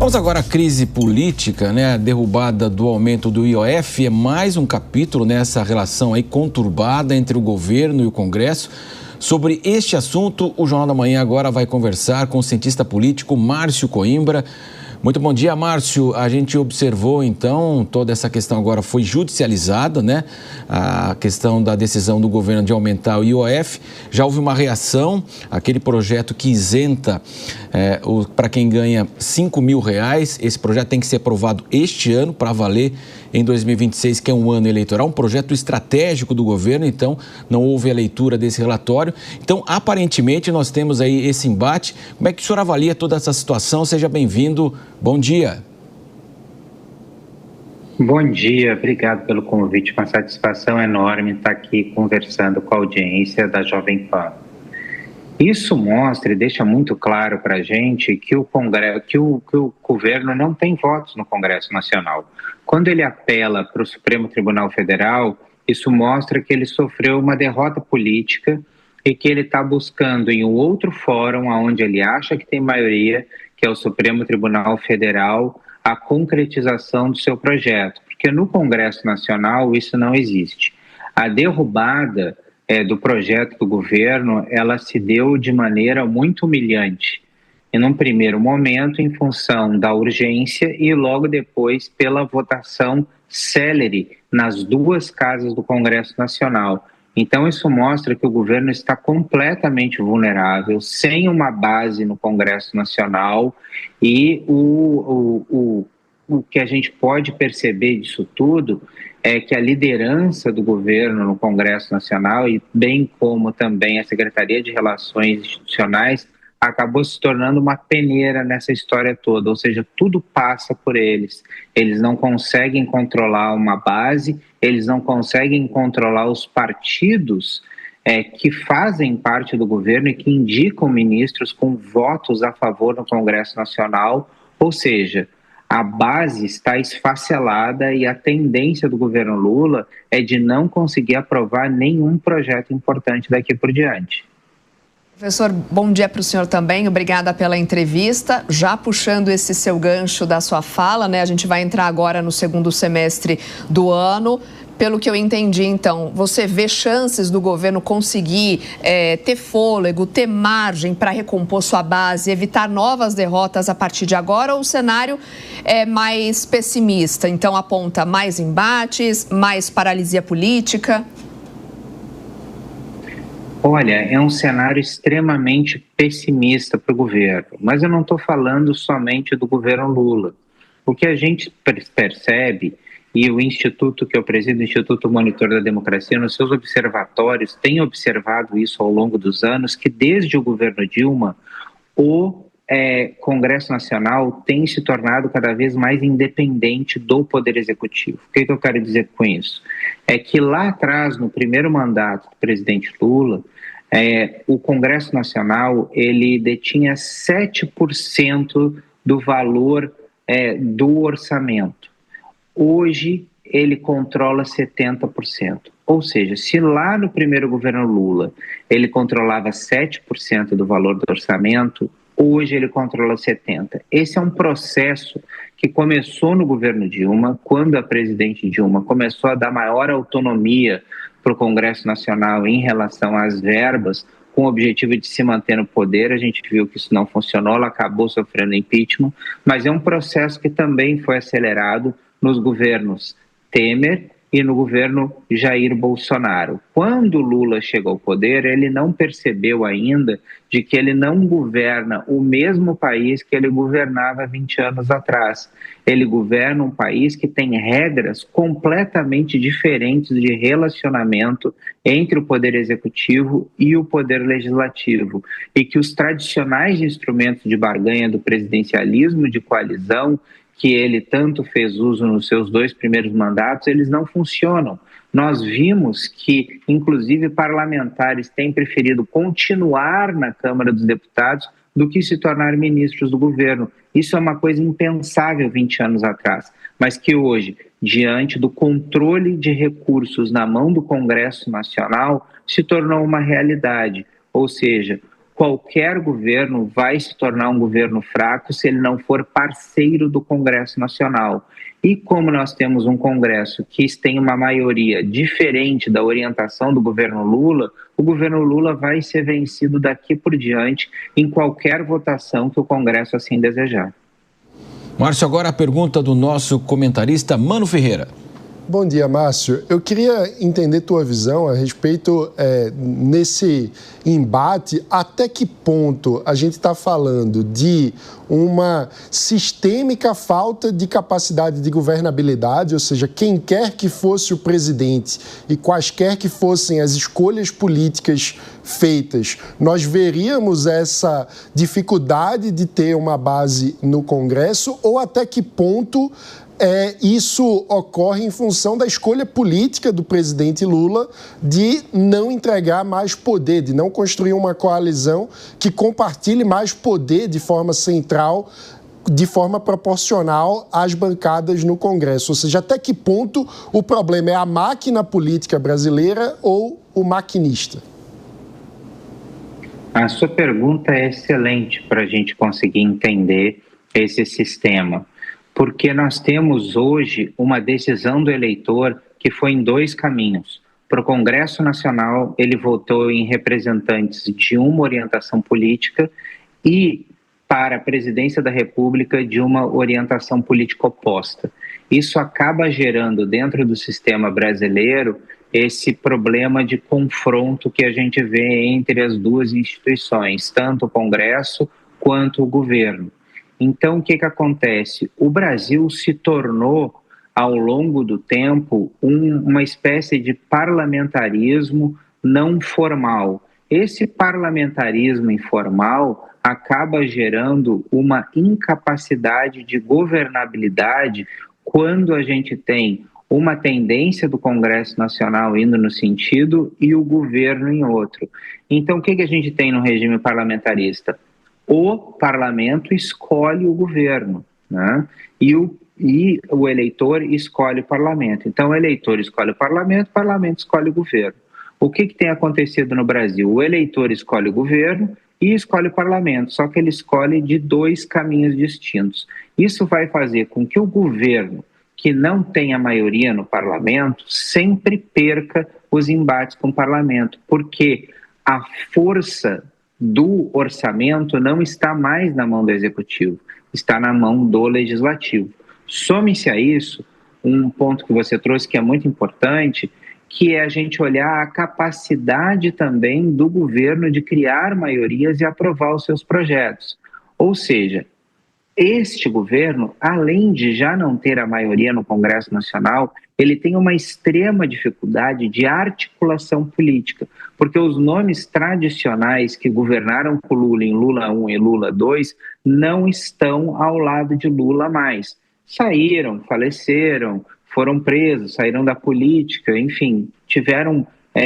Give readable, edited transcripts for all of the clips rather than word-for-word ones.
Vamos agora à crise política, né? A derrubada do aumento do IOF é mais um capítulo nessa relação aí conturbada entre o governo e o Congresso. Sobre este assunto, o Jornal da Manhã agora vai conversar com o cientista político Márcio Coimbra. Muito bom dia, Márcio. A gente observou, então, toda essa questão agora foi judicializada, né? A questão da decisão do governo de aumentar o IOF. Já houve uma reação, aquele projeto que isenta para quem ganha R$5.000. Esse projeto tem que ser aprovado este ano para valer em 2026, que é um ano eleitoral, um projeto estratégico do governo, então não houve a leitura desse relatório. Então, aparentemente, nós temos aí esse embate. Como é que o senhor avalia toda essa situação? Seja bem-vindo. Bom dia. Bom dia, obrigado pelo convite. Uma satisfação enorme estar aqui conversando com a audiência da Jovem Pan. Isso mostra e deixa muito claro para a gente que o governo não tem votos no Congresso Nacional. Quando ele apela para o Supremo Tribunal Federal, isso mostra que ele sofreu uma derrota política e que ele está buscando em um outro fórum, onde ele acha que tem maioria, que é o Supremo Tribunal Federal, a concretização do seu projeto. Porque no Congresso Nacional isso não existe. A derrubada do projeto do governo, ela se deu de maneira muito humilhante. E num primeiro momento, em função da urgência e logo depois pela votação célere nas duas casas do Congresso Nacional. Então isso mostra que o governo está completamente vulnerável, sem uma base no Congresso Nacional, e o que a gente pode perceber disso tudo é que a liderança do governo no Congresso Nacional, e bem como também a Secretaria de Relações Institucionais, acabou se tornando uma peneira nessa história toda, ou seja, tudo passa por eles. Eles não conseguem controlar uma base, eles não conseguem controlar os partidos que fazem parte do governo e que indicam ministros com votos a favor no Congresso Nacional, ou seja, a base está esfacelada e a tendência do governo Lula é de não conseguir aprovar nenhum projeto importante daqui por diante. Professor, bom dia para o senhor também, obrigada pela entrevista. Já puxando esse seu gancho da sua fala, né? A gente vai entrar agora no segundo semestre do ano. Pelo que eu entendi, então, você vê chances do governo conseguir ter fôlego, ter margem para recompor sua base, evitar novas derrotas a partir de agora, ou o cenário é mais pessimista? Então, aponta mais embates, mais paralisia política? Olha, é um cenário extremamente pessimista para o governo, mas eu não estou falando somente do governo Lula. O que a gente percebe, e o instituto que eu presido, o Instituto Monitor da Democracia, nos seus observatórios, tem observado isso ao longo dos anos, que desde o governo Dilma, o Congresso Nacional tem se tornado cada vez mais independente do Poder Executivo. O que eu quero dizer com isso? É que lá atrás, no primeiro mandato do presidente Lula, o Congresso Nacional ele detinha 7% do valor do orçamento. Hoje, ele controla 70%. Ou seja, se lá no primeiro governo Lula ele controlava 7% do valor do orçamento, hoje ele controla 70%. Esse é um processo que começou no governo Dilma, quando a presidente Dilma começou a dar maior autonomia para o Congresso Nacional em relação às verbas, com o objetivo de se manter no poder. A gente viu que isso não funcionou, ela acabou sofrendo impeachment, mas é um processo que também foi acelerado nos governos Temer e no governo Jair Bolsonaro. Quando Lula chegou ao poder, ele não percebeu ainda de que ele não governa o mesmo país que ele governava 20 anos atrás. Ele governa um país que tem regras completamente diferentes de relacionamento entre o poder executivo e o poder legislativo, e que os tradicionais instrumentos de barganha do presidencialismo de coalizão, que ele tanto fez uso nos seus 2 primeiros mandatos, eles não funcionam. Nós vimos que, inclusive, parlamentares têm preferido continuar na Câmara dos Deputados do que se tornar ministros do governo. Isso é uma coisa impensável 20 anos atrás, mas que hoje, diante do controle de recursos na mão do Congresso Nacional, se tornou uma realidade. Ou seja, qualquer governo vai se tornar um governo fraco se ele não for parceiro do Congresso Nacional. E como nós temos um Congresso que tem uma maioria diferente da orientação do governo Lula, o governo Lula vai ser vencido daqui por diante em qualquer votação que o Congresso assim desejar. Márcio, agora a pergunta do nosso comentarista Mano Ferreira. Bom dia, Márcio. Eu queria entender tua visão a respeito nesse embate, até que ponto a gente está falando de uma sistêmica falta de capacidade de governabilidade, ou seja, quem quer que fosse o presidente e quaisquer que fossem as escolhas políticas feitas, nós veríamos essa dificuldade de ter uma base no Congresso, ou até que ponto isso ocorre em função da escolha política do presidente Lula de não entregar mais poder, de não construir uma coalizão que compartilhe mais poder de forma central, de forma proporcional às bancadas no Congresso. Ou seja, até que ponto o problema é a máquina política brasileira ou o maquinista? A sua pergunta é excelente para a gente conseguir entender esse sistema. Porque nós temos hoje uma decisão do eleitor que foi em dois caminhos. Para o Congresso Nacional, ele votou em representantes de uma orientação política e para a presidência da República de uma orientação política oposta. Isso acaba gerando dentro do sistema brasileiro esse problema de confronto que a gente vê entre as duas instituições, tanto o Congresso quanto o governo. Então, o que acontece? O Brasil se tornou, ao longo do tempo, uma espécie de parlamentarismo não formal. Esse parlamentarismo informal acaba gerando uma incapacidade de governabilidade quando a gente tem uma tendência do Congresso Nacional indo no sentido e o governo em outro. Então, o que a gente tem no regime parlamentarista? O parlamento escolhe o governo, né? E o eleitor escolhe o parlamento. Então, o eleitor escolhe o parlamento escolhe o governo. O que tem acontecido no Brasil? O eleitor escolhe o governo e escolhe o parlamento, só que ele escolhe de dois caminhos distintos. Isso vai fazer com que o governo, que não tem a maioria no parlamento, sempre perca os embates com o parlamento, porque a força do orçamento não está mais na mão do executivo, está na mão do legislativo. Some-se a isso um ponto que você trouxe que é muito importante, que é a gente olhar a capacidade também do governo de criar maiorias e aprovar os seus projetos. Ou seja, este governo, além de já não ter a maioria no Congresso Nacional, ele tem uma extrema dificuldade de articulação política, porque os nomes tradicionais que governaram com Lula em Lula 1 e Lula 2 não estão ao lado de Lula mais. Saíram, faleceram, foram presos, saíram da política, enfim, tiveram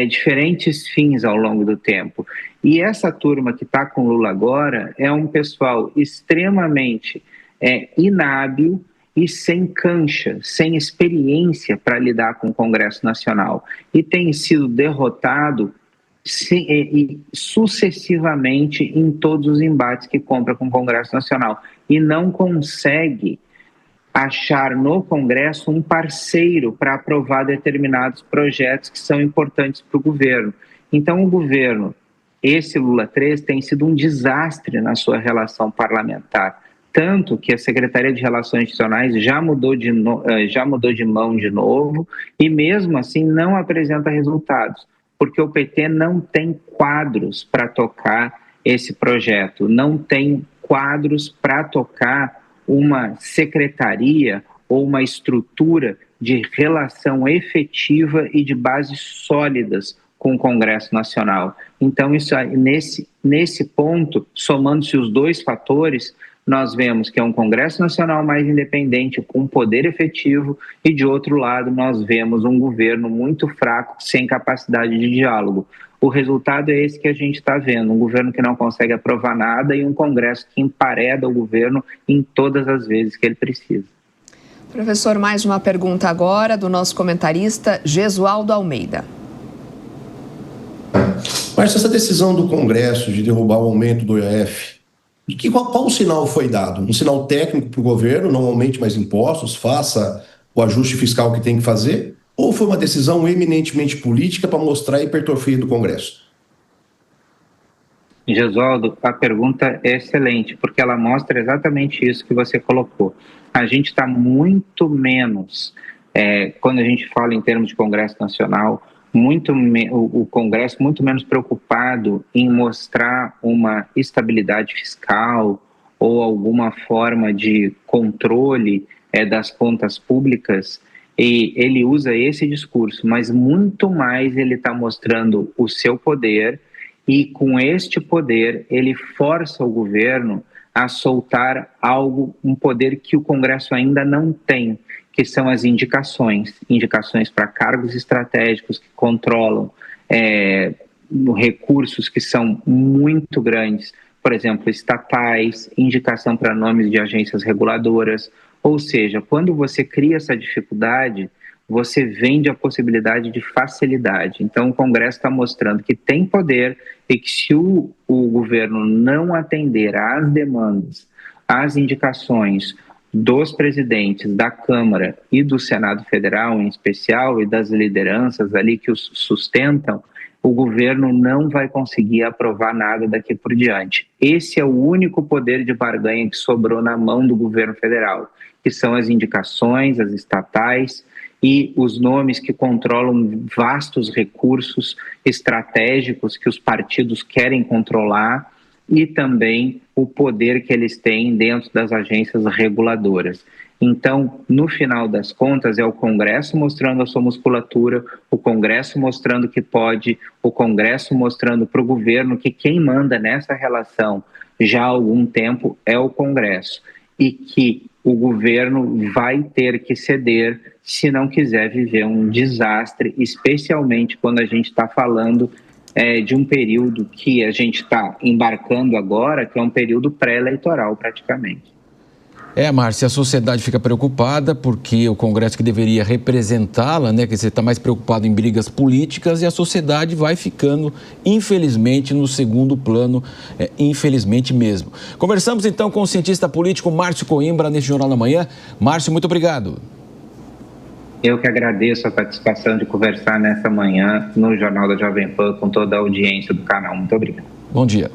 diferentes fins ao longo do tempo. E essa turma que está com Lula agora é um pessoal extremamente inábil e sem cancha, sem experiência para lidar com o Congresso Nacional. E tem sido derrotado sucessivamente em todos os embates que compra com o Congresso Nacional. E não consegue achar no Congresso um parceiro para aprovar determinados projetos que são importantes para o governo. Então, o governo, esse Lula 3, tem sido um desastre na sua relação parlamentar. Tanto que a Secretaria de Relações Institucionais já mudou de mão de novo e, mesmo assim, não apresenta resultados, porque o PT não tem quadros para tocar esse projeto, não tem quadros para tocar uma secretaria ou uma estrutura de relação efetiva e de bases sólidas com o Congresso Nacional. Então, isso, nesse ponto, somando-se os dois fatores, nós vemos que é um Congresso Nacional mais independente, com poder efetivo, e, de outro lado, nós vemos um governo muito fraco, sem capacidade de diálogo. O resultado é esse que a gente está vendo, um governo que não consegue aprovar nada e um Congresso que empareda o governo em todas as vezes que ele precisa. Professor, mais uma pergunta agora do nosso comentarista Gesualdo Almeida. Mas essa decisão do Congresso de derrubar o aumento do IOF, qual sinal foi dado? Um sinal técnico para o governo, não aumente mais impostos, faça o ajuste fiscal que tem que fazer? Ou foi uma decisão eminentemente política para mostrar a hipertrofia do Congresso? Gesualdo, a pergunta é excelente, porque ela mostra exatamente isso que você colocou. A gente está muito menos, quando a gente fala em termos de Congresso Nacional, o Congresso muito menos preocupado em mostrar uma estabilidade fiscal ou alguma forma de controle das contas públicas, e ele usa esse discurso, mas muito mais ele está mostrando o seu poder, e com este poder ele força o governo a soltar um poder que o Congresso ainda não tem, que são as indicações para cargos estratégicos que controlam recursos que são muito grandes, por exemplo, estatais, indicação para nomes de agências reguladoras. Ou seja, quando você cria essa dificuldade, você vende a possibilidade de facilidade. Então, o Congresso está mostrando que tem poder e que se o governo não atender às demandas, às indicações dos presidentes da Câmara e do Senado Federal, em especial, e das lideranças ali que os sustentam, o governo não vai conseguir aprovar nada daqui por diante. Esse é o único poder de barganha que sobrou na mão do governo federal, que são as indicações, as estatais e os nomes que controlam vastos recursos estratégicos que os partidos querem controlar, e também o poder que eles têm dentro das agências reguladoras. Então, no final das contas, é o Congresso mostrando a sua musculatura, o Congresso mostrando que pode, o Congresso mostrando para o governo que quem manda nessa relação já há algum tempo é o Congresso, e que o governo vai ter que ceder se não quiser viver um desastre, especialmente quando a gente está falando de um período que a gente está embarcando agora, que é um período pré-eleitoral praticamente. Márcia, a sociedade fica preocupada porque o Congresso que deveria representá-la, né, que você está mais preocupado em brigas políticas, e a sociedade vai ficando, infelizmente, no segundo plano, infelizmente mesmo. Conversamos então com o cientista político Márcio Coimbra neste Jornal da Manhã. Márcio, muito obrigado. Eu que agradeço a participação de conversar nessa manhã no Jornal da Jovem Pan com toda a audiência do canal. Muito obrigado. Bom dia.